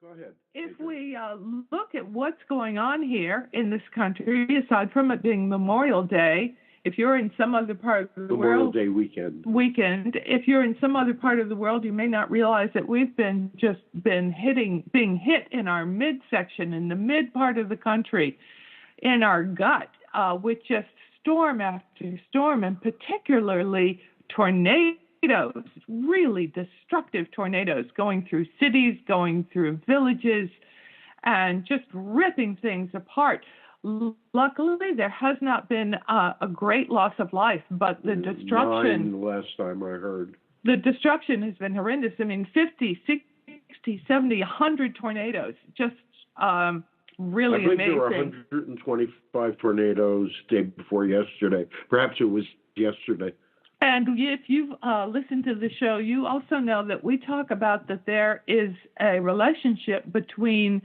Go ahead, if Adrienne. we look at what's going on here in this country, aside from it being Memorial Day, if you're in some other part of the Memorial world, Day weekend. if you're in some other part of the world, you may not realize that we've been being hit in our midsection, in the mid part of the country, in our gut, with just storm after storm, and particularly tornadoes, really destructive tornadoes going through cities, going through villages, and just ripping things apart. Luckily, there has not been a great loss of life, but the destruction... 9 last time I heard. The destruction has been horrendous. I mean, 50, 60, 70, 100 tornadoes. Just really amazing. I believe there were 125 tornadoes day before yesterday. Perhaps it was yesterday. And if you've listened to the show, you also know that we talk about that there is a relationship between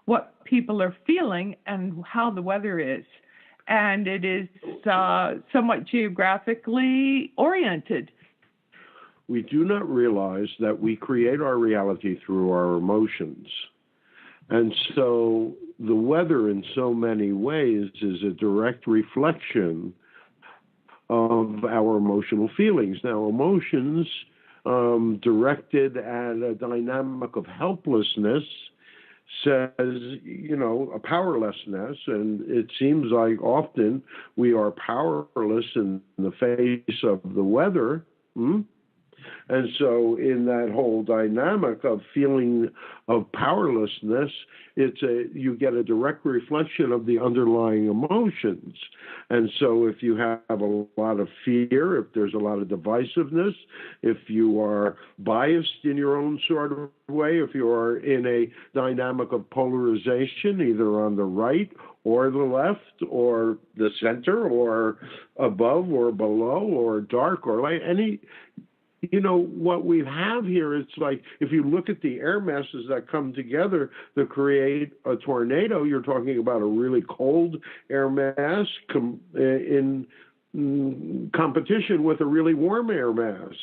what people are feeling and how the weather is. And it is somewhat geographically oriented. We do not realize that we create our reality through our emotions. And so the weather in so many ways is a direct reflection of our emotional feelings. Now, emotions directed at a dynamic of helplessness says, a powerlessness, and it seems like often we are powerless in the face of the weather. And so in that whole dynamic of feeling of powerlessness, you get a direct reflection of the underlying emotions. And so if you have a lot of fear, if there's a lot of divisiveness, if you are biased in your own sort of way, if you are in a dynamic of polarization, either on the right or the left or the center or above or below or dark or light, what we have here, it's like if you look at the air masses that come together to create a tornado, you're talking about a really cold air mass in competition with a really warm air mass.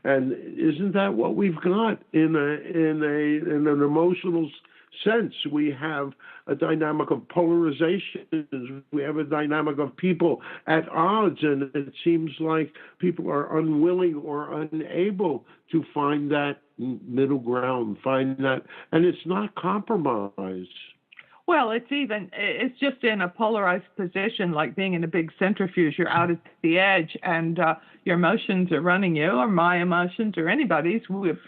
And isn't that what we've got in an emotional sense? We have a dynamic of polarization. We have a dynamic of people at odds, and it seems like people are unwilling or unable to find that middle ground, and it's not compromise. Well, it's just in a polarized position, like being in a big centrifuge. You're out at the edge, and your emotions are running you, or my emotions, or anybody's.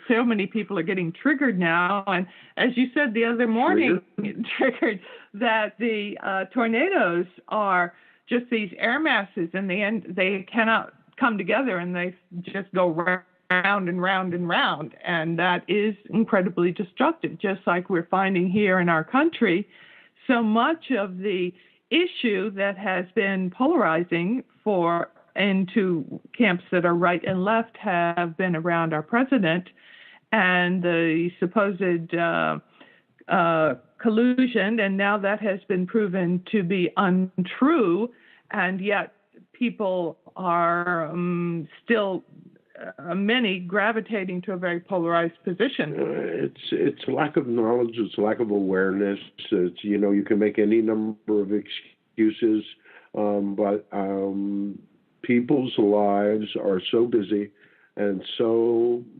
So many people are getting triggered now, and as you said the other morning, triggered that the tornadoes are just these air masses. In the end, they cannot come together, and they just go round and round and round, and that is incredibly destructive, just like we're finding here in our country. So much of the issue that has been polarizing into camps that are right and left have been around our president and the supposed collusion, and now that has been proven to be untrue, and yet people are still many gravitating to a very polarized position. It's lack of knowledge. It's lack of awareness. It's, you can make any number of excuses, but people's lives are so busy and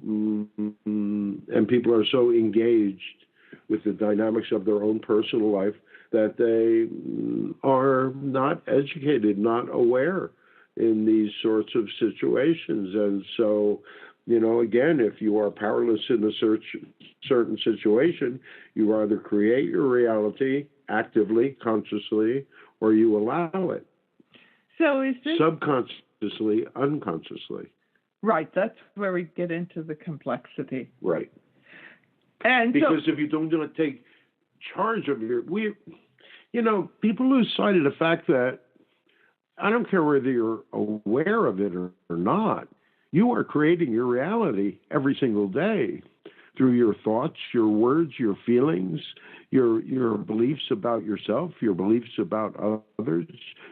and people are so engaged with the dynamics of their own personal life that they are not educated, not aware in these sorts of situations. And so, again, if you are powerless in a certain situation, you either create your reality actively, consciously, or you allow it. So is this subconsciously, unconsciously? Right. That's where we get into the complexity. Right. And because if you don't take charge of people lose sight of the fact that I don't care whether you're aware of it or not, you are creating your reality every single day through your thoughts, your words, your feelings, your beliefs about yourself, your beliefs about others,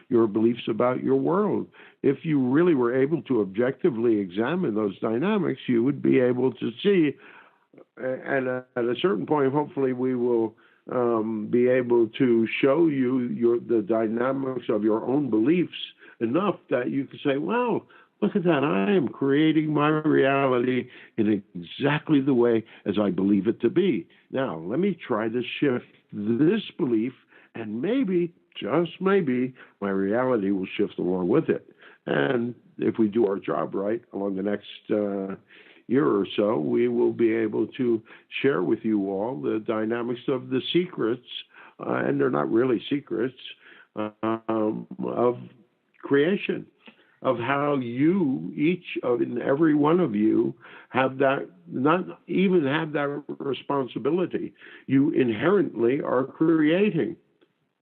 your beliefs about your world. If you really were able to objectively examine those dynamics, you would be able to see and at a certain point, hopefully, we will be able to show you the dynamics of your own beliefs enough that you can say, wow, look at that. I am creating my reality in exactly the way as I believe it to be. Now, let me try to shift this belief, and maybe, just maybe, my reality will shift along with it. And if we do our job right along the next year or so, we will be able to share with you all the dynamics of the secrets, and they're not really secrets, of creation, of how you, each and every one of you, have that, not even have that responsibility. You inherently are creating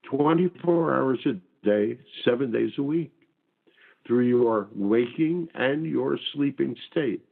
24 hours a day, 7 days a week, through your waking and your sleeping state.